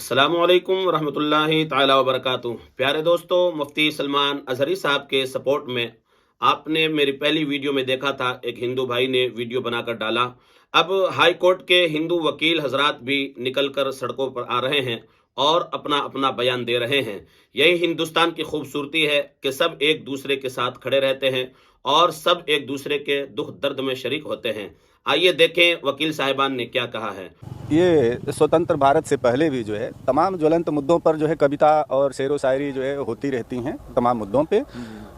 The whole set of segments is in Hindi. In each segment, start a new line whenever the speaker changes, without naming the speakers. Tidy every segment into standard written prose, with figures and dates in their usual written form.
अस्सलामुअलैकुम रहमतुल्लाहि ताला वबरकातुहू। प्यारे दोस्तों, मुफ्ती सलमान अजहरी साहब के सपोर्ट में आपने मेरी पहली वीडियो में देखा था, एक हिंदू भाई ने वीडियो बनाकर डाला। अब हाई कोर्ट के हिंदू वकील हजरात भी निकलकर सड़कों पर आ रहे हैं और अपना अपना बयान दे रहे हैं। यही हिंदुस्तान की खूबसूरती है कि सब एक दूसरे के साथ खड़े रहते हैं और सब एक दूसरे के दुख दर्द में शरीक होते हैं। आइए देखें वकील साहिबान ने क्या कहा है।
ये स्वतंत्र भारत से पहले भी जो है तमाम ज्वलंत मुद्दों पर जो है कविता और शेरो शायरी जो है होती रहती हैं तमाम मुद्दों पे।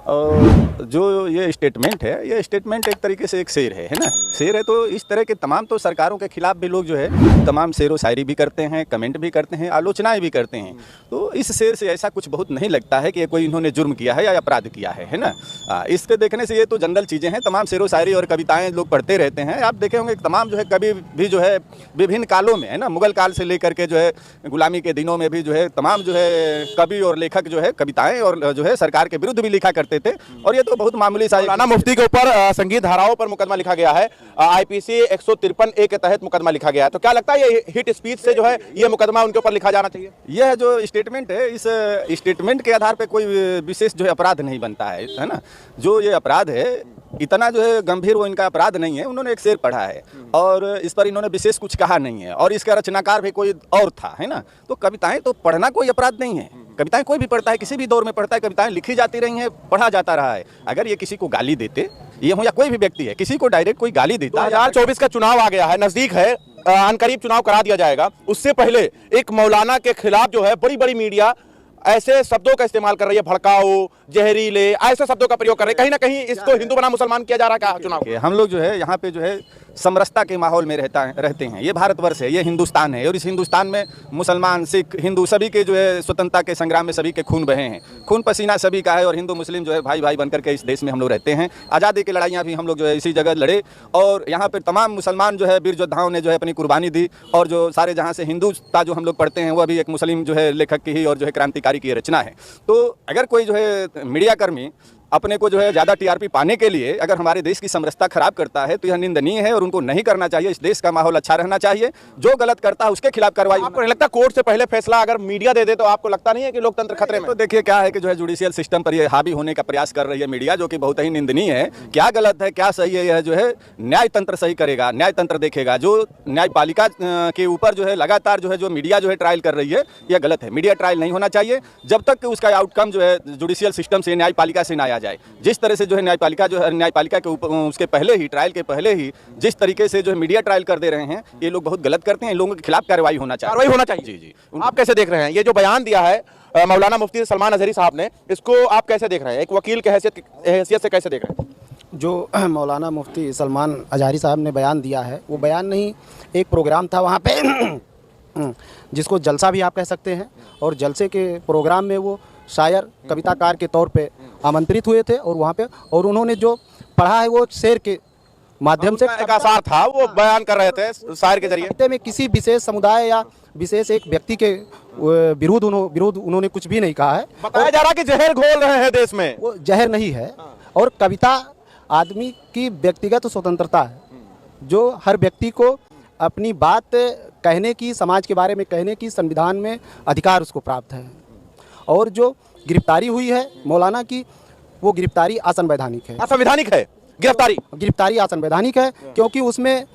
और जो ये स्टेटमेंट है, ये स्टेटमेंट एक तरीके से एक शेर है ना। शेर है तो इस तरह के तमाम तो सरकारों के खिलाफ भी लोग जो है तमाम शेरो शायरी भी करते हैं, कमेंट भी करते हैं, आलोचनाएं भी करते हैं। तो इस शेर से ऐसा कुछ बहुत नहीं लगता है कि ये कोई इन्होंने जुर्म किया है या अपराध किया है ना। इसके देखने से ये तो जनरल चीज़ें हैं, तमाम शेरो शायरी और कविताएँ लोग पढ़ते रहते हैं। आप देखे होंगे तमाम जो है कभी भी जो है विभिन्न कालों में है ना, मुगल काल से लेकर के जो है गुलामी के दिनों में भी जो है तमाम जो है कवि और लेखक जो है कविताएं और जो है सरकार के विरुद्ध भी लिखा करते थे। और ये तो बहुत मामूली सा
मौलाना मुफ्ती के ऊपर संगीत धाराओं पर मुकदमा लिखा गया है। आईपीसी 153A के तहत मुकदमा लिखा गया है। तो क्या लगता है ये हिट स्पीच से जो है ये मुकदमा उनके ऊपर लिखा जाना चाहिए?
यह जो स्टेटमेंट है, इस स्टेटमेंट के आधार पे कोई विशेष जो है अपराध नहीं बनता है ना। जो ये अपराध है इतना जो है गंभीर वो इनका अपराध नहीं है। उन्होंने एक शेर पढ़ा है और इस पर इन्होंने विशेष कुछ कहा नहीं है और इसका रचनाकार भी कोई और था है ना। तो कविताएं तो पढ़ना कोई अपराध नहीं है। कविताएं कोई भी पढ़ता है, किसी भी दौर में पढ़ता है। कविताएं लिखी जाती रही हैं, पढ़ा जाता रहा है। अगर ये किसी को गाली देते, ये हो या कोई भी व्यक्ति है, किसी को डायरेक्ट कोई गाली देता,
2024 का चुनाव आ गया है, नजदीक है, अनकरीब चुनाव करा दिया जाएगा। उससे पहले एक मौलाना के खिलाफ जो है बड़ी बड़ी मीडिया ऐसे शब्दों का इस्तेमाल कर रही है, भड़काऊ, जहरीले, ऐसे शब्दों का प्रयोग कर रहे हैं। कहीं ना कहीं इसको हिंदू बना मुसलमान किया जा रहा है क्या चुनाव?
हम लोग जो है यहाँ पे जो है समरसता के माहौल में रहते हैं। ये भारतवर्ष है, ये हिंदुस्तान है और इस हिंदुस्तान में मुसलमान, सिख, हिंदू सभी के जो है स्वतंत्रता के संग्राम में सभी के खून बहे हैं, खून पसीना सभी का है। और हिंदू मुस्लिम जो है भाई भाई बनकर के इस देश में हम लोग रहते हैं। आज़ादी की लड़ाइयाँ भी हम लोग जो है इसी जगह लड़े और यहाँ पर तमाम मुसलमान जो है वीर योद्धाओं ने जो है अपनी कुर्बानी दी। और जो सारे जहाँ से हिंदुता जो हम लोग पढ़ते हैं वह भी एक मुस्लिम जो है लेखक की ही और जो है क्रांतिकारी की रचना है। तो अगर कोई जो है मीडिया कर्मी अपने को जो है ज़्यादा टीआरपी पाने के लिए अगर हमारे देश की समरसता खराब करता है तो यह निंदनीय है और उनको नहीं करना चाहिए। इस देश का माहौल अच्छा रहना चाहिए। जो गलत करता है उसके खिलाफ कार्रवाई।
आपको नहीं लगता कोर्ट से पहले फैसला अगर मीडिया दे दे तो आपको लगता नहीं है कि लोकतंत्र खतरे में?
तो देखिए क्या है कि जो है जुडिशियल सिस्टम पर ये हावी होने का प्रयास कर रही है मीडिया, जो कि बहुत ही निंदनीय है। क्या गलत है क्या सही है, यह जो है न्याय तंत्र सही करेगा, न्याय तंत्र देखेगा। जो न्यायपालिका के ऊपर जो है लगातार जो है जो मीडिया जो है ट्रायल कर रही है, यह गलत है। मीडिया ट्रायल नहीं होना चाहिए जब तक कि उसका आउटकम जो है जुडिशियल सिस्टम से, न्यायपालिका से ना आ जाए। जिस तरह जो है न्यायपालिका के ऊपर उसके पहले ही, ट्रायल के पहले ही जिस तरीके से जो है मीडिया ट्रायल कर दे रहे हैं, ये लोग बहुत गलत करते हैं। इन लोगों के खिलाफ कार्रवाई होना चाहिए।
जी जी। आप कैसे देख रहे हैं ये जो बयान दिया है मौलाना मुफ्ती सलमान अजहरी साहब ने, इसको आप कैसे देख रहे हैं? एक वकील के हैसियत से कैसे देख रहे हैं?
जो मौलाना मुफ्ती सलमान अजहरी साहब ने बयान दिया है, वो बयान नहीं, एक प्रोग्राम था वहाँ पे जिसको जलसा भी आप कह सकते हैं। और जलसे के प्रोग्राम में वो शायर, कविताकार के तौर पे आमंत्रित हुए थे और वहाँ पे और उन्होंने जो पढ़ा है वो शेर के माध्यम से
एक आसार था, वो बयान कर रहे थे शायर के जरिए।
में किसी विशेष समुदाय या विशेष एक व्यक्ति के विरुद्ध उन्होंने कुछ भी नहीं कहा है।
बताया जा रहा है कि जहर घोल रहे हैं देश में।
वो जहर नहीं है। और कविता आदमी की व्यक्तिगत स्वतंत्रता है, जो हर व्यक्ति को अपनी बात कहने की, समाज के बारे में कहने की संविधान में अधिकार उसको प्राप्त है। और जो गिरफ्तारी हुई है मौलाना की, वो गिरफ्तारी असंवैधानिक है।
असंवैधानिक है
गिरफ्तारी असंवैधानिक है, क्योंकि उसमें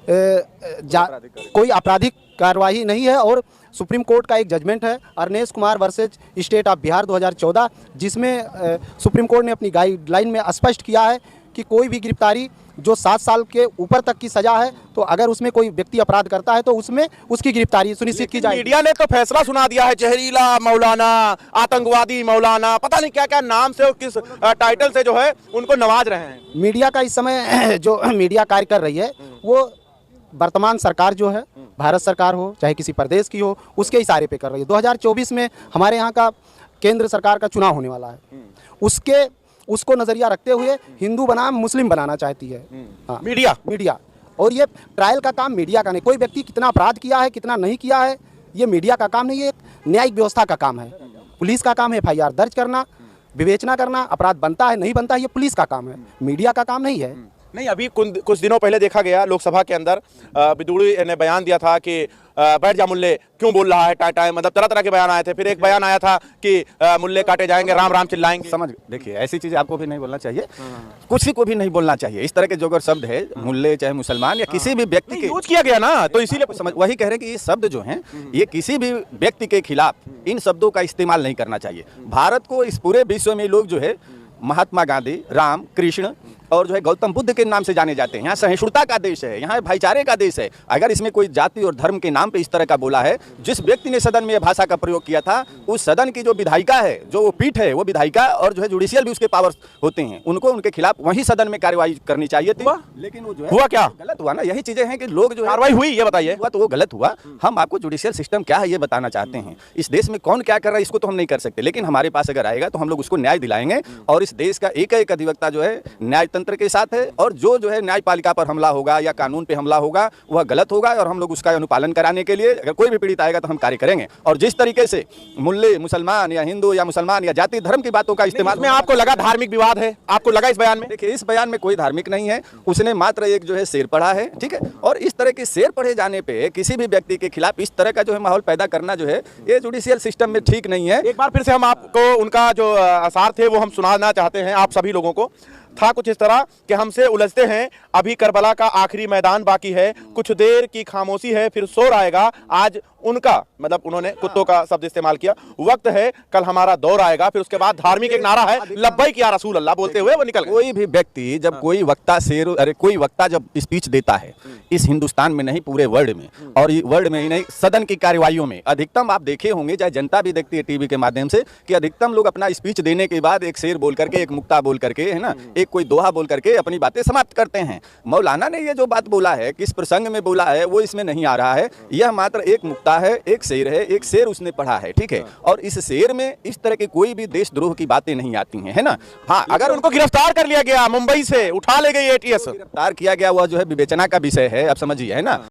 कोई आपराधिक कार्रवाई नहीं है। और सुप्रीम कोर्ट का एक जजमेंट है Arnesh Kumar versus state of Bihar 2014, जिसमें सुप्रीम कोर्ट ने अपनी गाइडलाइन में स्पष्ट किया है कि कोई भी गिरफ्तारी जो 7 साल के ऊपर तक की सजा है, तो अगर उसमें कोई व्यक्ति अपराध करता है तो उसमें उसकी गिरफ्तारी सुनिश्चित की जाएगी।
मीडिया ने तो फैसला सुना दिया है, जहरीला मौलाना, आतंकवादी मौलाना, पता नहीं क्या क्या नाम से और किस टाइटल से जो है उनको नवाज रहे हैं।
मीडिया का इस समय जो मीडिया कार्य कर रही है, वो वर्तमान सरकार जो है, भारत सरकार हो चाहे किसी प्रदेश की हो, उसके इशारे पे कर रही है। 2024 में हमारे यहाँ का केंद्र सरकार का चुनाव होने वाला है। उसको नजरिया रखते हुए हिंदू बनाम मुस्लिम बनाना चाहती है मीडिया। और ये ट्रायल का काम मीडिया का नहीं। कोई व्यक्ति कितना अपराध किया है, कितना नहीं किया है, ये मीडिया का काम नहीं, ये एक न्यायिक व्यवस्था का काम है। पुलिस का काम है FIR दर्ज करना, विवेचना करना, अपराध बनता है नहीं बनता है, ये पुलिस का काम है, मीडिया का काम नहीं है।
नहीं, अभी कुछ दिनों पहले देखा गया लोकसभा के अंदर विदुड़ी ने बयान दिया था कि बैठ जा मुल्ले, क्यों बोल रहा है टाटा, मतलब तरह तरह के बयान आए थे। फिर एक बयान आया था कि मुल्ले काटे जाएंगे, राम राम चिल्लाएंगे।
समझ, देखिए ऐसी चीज़ आपको भी नहीं बोलना चाहिए, किसी को भी नहीं बोलना चाहिए। इस तरह के जो अगर शब्द है, मुल्ले चाहे मुसलमान या किसी भी व्यक्ति के
यूज किया गया ना, तो इसीलिए
समझ, वही कह रहे हैं कि ये शब्द जो हैं ये किसी भी व्यक्ति के खिलाफ इन शब्दों का इस्तेमाल नहीं करना चाहिए। भारत को इस पूरे विश्व में लोग जो है महात्मा गांधी, राम, कृष्ण और जो है गौतम बुद्ध के नाम से जाने जाते हैं। यहाँ सहिष्णुता का देश है, यहाँ भाईचारे का देश है। अगर इसमें कोई जाति और धर्म के नाम पे इस तरह का बोला है, जिस व्यक्ति ने सदन में यह भाषा का प्रयोग किया था, उस सदन की जो विधायिका है, जो वो पीठ है, वो विधायिका और जो है जुडिशियल भी उसके पावर्स होते हैं, उनको उनके खिलाफ वही सदन में कार्रवाई करनी चाहिए थी। लेकिन वो जो है
हुआ क्या?
गलत हुआ ना। यही चीजें हैं कि लोग जो
कार्रवाई हुई, ये बताइए।
हुआ तो वो गलत हुआ। हम आपको जुडिशियल सिस्टम क्या है ये बताना चाहते हैं। इस देश में कौन क्या कर रहा है इसको तो हम नहीं कर सकते, लेकिन हमारे पास अगर आएगा तो हम लोग उसको न्याय दिलाएंगे। और इस देश का एक एक अधिवक्ता जो है न्याय तंत्र के साथ है, और जो है न्यायपालिका पर हमला होगा या कानून पे हमला होगा वह गलत होगा, और हम लोग उसका अनुपालन कराने के लिए अगर कोई भी पीड़ित आएगा तो हम कार्य करेंगे। और जिस तरीके से मुल्ले, मुसलमान या हिंदू या मुसलमान या जाति धर्म की बातों का इस्तेमाल
में आपको लगा धार्मिक विवाद है, आपको लगा इस बयान में?
देखिए, इस बयान में कोई धार्मिक नहीं है। उसने मात्र एक जो है शेर पढ़ा है, ठीक है। और इस तरह के शेर पढ़े जाने पे किसी भी व्यक्ति के खिलाफ इस तरह का जो है माहौल पैदा करना जो है ये जुडिशियल सिस्टम में ठीक नहीं है।
एक बार फिर से हम आपको उनका जो आसार थे वो हम सुनाना चाहते हैं आप सभी लोगों को। था कुछ इस तरह कि हमसे उलझते हैं, अभी करबला का आखिरी मैदान बाकी है, कुछ देर की खामोशी है, फिर शोर आएगा। आज उनका, मतलब उन्होंने कुत्तों का शब्द इस्तेमाल किया, वक्त है कल हमारा दौर आएगा। फिर उसके बाद धार्मिक एक नारा है, लब्बैक या रसूल अल्लाह बोलते हुए वो निकल गए।
कोई भी व्यक्ति जब कोई वक्ता जब स्पीच देता है इस हिंदुस्तान में नहीं पूरे वर्ल्ड में, और वर्ल्ड में ही नहीं सदन की कार्यवाहियों में अधिकतम आप देखे होंगे, चाहे जनता भी देखती है टीवी के माध्यम से, कि अधिकतम लोग अपना स्पीच देने के बाद एक शेर बोल करके, एक मुक्ता बोल करके, है ना, एक कोई दोहा बोल करके अपनी बातें समाप्त करते हैं। मौलाना ने ये जो बात बोला है, किस प्रसंग में बोला है, वो इसमें नहीं आ रहा है। यह मात्र एक मुक्ता है, एक शेर है, एक शेर उसने पढ़ा है, ठीक है। और इस शेर में इस तरह की कोई भी देशद्रोह की बातें नहीं आती हैं, है ना। हाँ,
अगर उनको गिरफ्तार कर लिया गया, मुंबई से उठा ले गई ATS,
गिरफ्तार किया गया, वह जो है विवेचना का विषय है, आप समझिए, है ना।